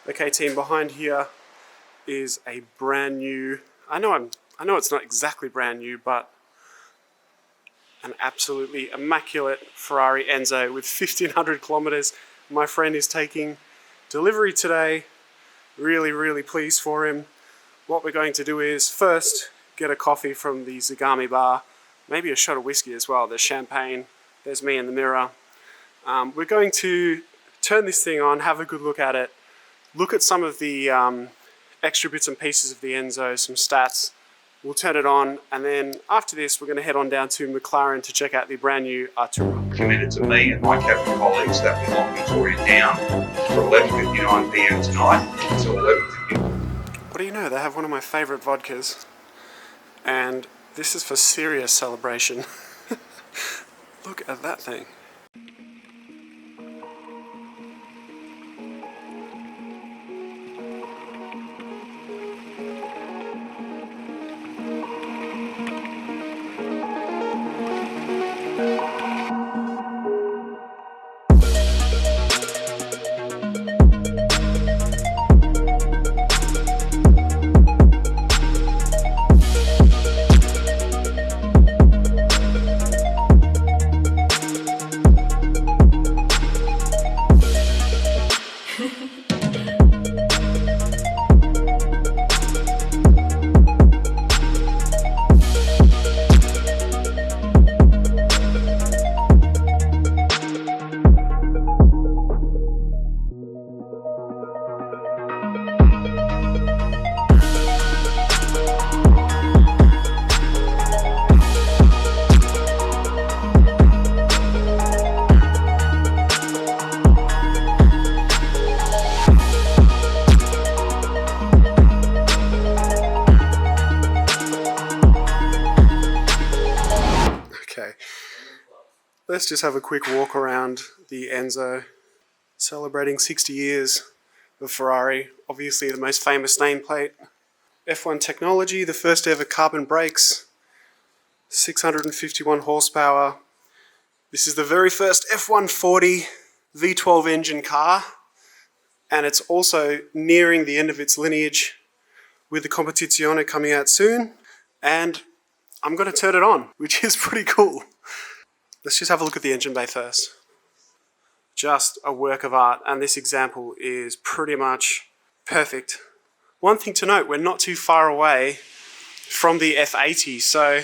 Okay team, behind here is a brand new, I know it's not exactly brand new, but an absolutely immaculate Ferrari Enzo with 1500 kilometers. My friend is taking delivery today. Really pleased for him. What we're going to do is first get a coffee from the Zagami bar, maybe a shot of whiskey as well. There's champagne, there's me in the mirror. We're going to turn this thing on, have a good look at it, look at some of the extra bits and pieces of the Enzo, some stats. We'll turn it on, and then after this we're going to head on down to McLaren to check out the brand new Artura. Committed to me and my cabin colleagues that we lock Victoria down for 11:59 p.m. tonight until 11:50. What do you know, they have one of my favourite vodkas, and this is for serious celebration. Look at that thing. Let's just have a quick walk around the Enzo, celebrating 60 years of Ferrari, obviously the most famous nameplate. F1 technology, the first ever carbon brakes, 651 horsepower. This is the very first F140 V12 engine car, and it's also nearing the end of its lineage with the Competizione coming out soon, and I'm going to turn it on, which is pretty cool. Let's just have a look at the engine bay first. Just a work of art, and this example is pretty much perfect. One thing to note, we're not too far away from the F80, so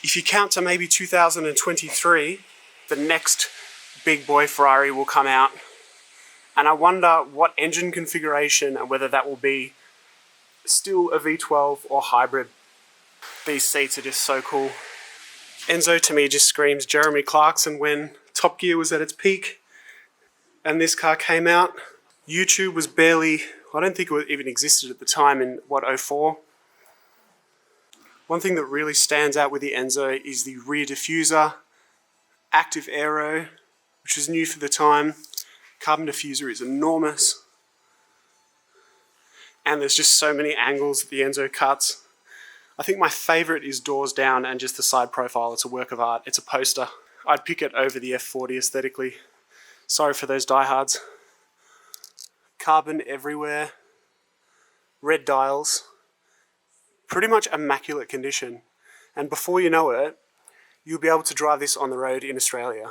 if you count to maybe 2023, the next big boy Ferrari will come out, and I wonder what engine configuration and whether that will be still a V12 or hybrid. These seats are just so cool. Enzo to me just screams Jeremy Clarkson when Top Gear was at its peak and this car came out. YouTube was barely, I don't think it even existed at the time in, what, 04? One thing that really stands out with the Enzo is the rear diffuser, active aero, which was new for the time. Carbon diffuser is enormous. And there's just so many angles that the Enzo cuts. I think my favourite is doors down and just the side profile. It's a work of art. It's a poster. I'd pick it over the F40 aesthetically. Sorry for those diehards. Carbon everywhere. Red dials. Pretty much immaculate condition. And before you know it, you'll be able to drive this on the road in Australia.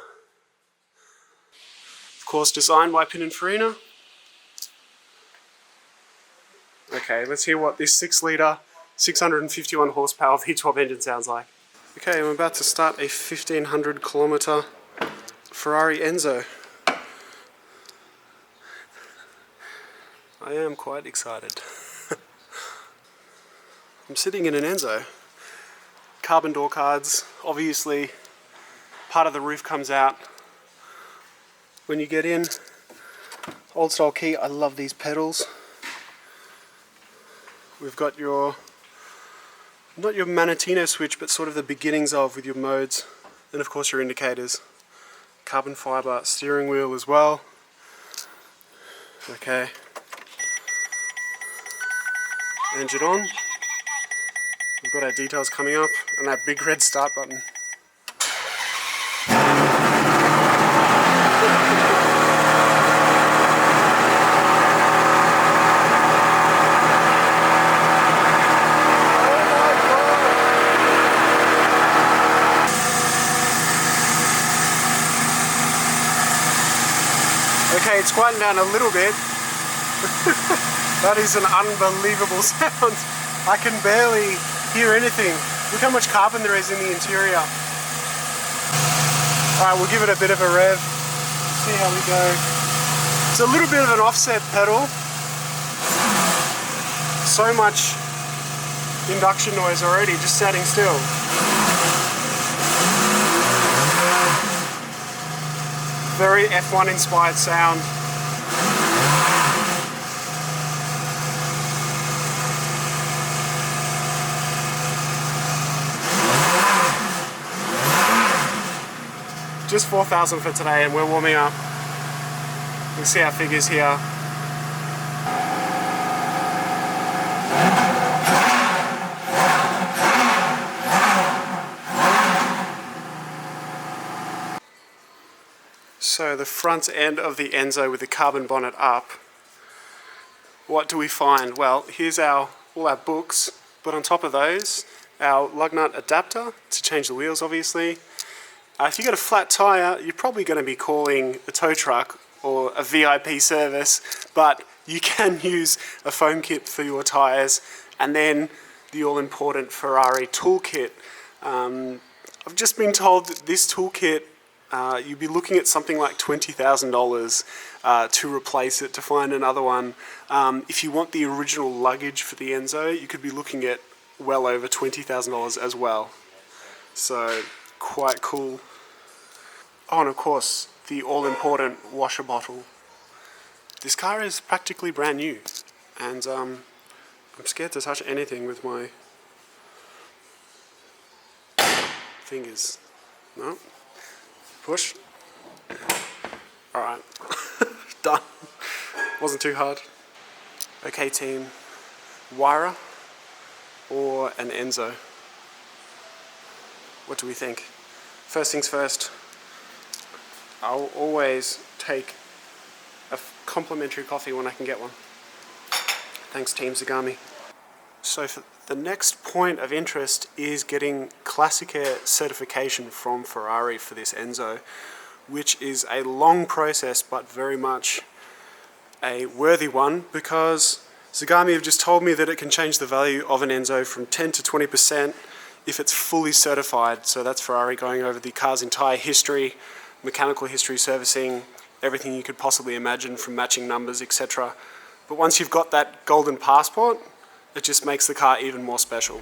Of course, designed by Pininfarina. Okay, let's hear what this 6-litre 651 horsepower V12 engine sounds like. Okay, I'm about to start a 1500 kilometer Ferrari Enzo. I am quite excited. I'm sitting in an Enzo. Carbon door cards, obviously part of the roof comes out when you get in. Old style key, I love these pedals. We've got your, not your Manatino switch, but sort of the beginnings of with your modes, and of course your indicators. Carbon fibre steering wheel as well. Okay. Engine on. We've got our details coming up, and that big red start button. it's quieting down a little bit. That is an unbelievable sound. I can barely hear anything. Look how much carbon there is in the interior. Alright, we'll give it a bit of a rev. See how we go. It's a little bit of an offset pedal. So much induction noise already, just standing still. Very F1 inspired sound. Just 4,000 for today and we're warming up. You can see our figures here. So the front end of the Enzo with the carbon bonnet up. What do we find? Well, here's all our books, but on top of those, our lug nut adapter to change the wheels, obviously. If you got a flat tire, you're probably going to be calling a tow truck or a VIP service, but you can use a foam kit for your tires, and then the all-important Ferrari Toolkit. I've just been told that this toolkit, you'd be looking at something like $20,000 to replace it, to find another one. If you want the original luggage for the Enzo, you could be looking at well over $20,000 as well. So, quite cool. Oh, and of course, the all-important washer bottle. This car is practically brand new, and I'm scared to touch anything with my fingers. No. Push. Alright. Done. Wasn't too hard. Okay, team. Wira or an Enzo? What do we think? First things first, I'll always take a complimentary coffee when I can get one. Thanks, Team Zagami. So for the next point of interest is getting Classic Air certification from Ferrari for this Enzo, which is a long process but very much a worthy one, because Zagami have just told me that it can change the value of an Enzo from 10 to 20% if it's fully certified. So that's Ferrari going over the car's entire history, mechanical history, servicing, everything you could possibly imagine from matching numbers, etc. But once you've got that golden passport, it just makes the car even more special.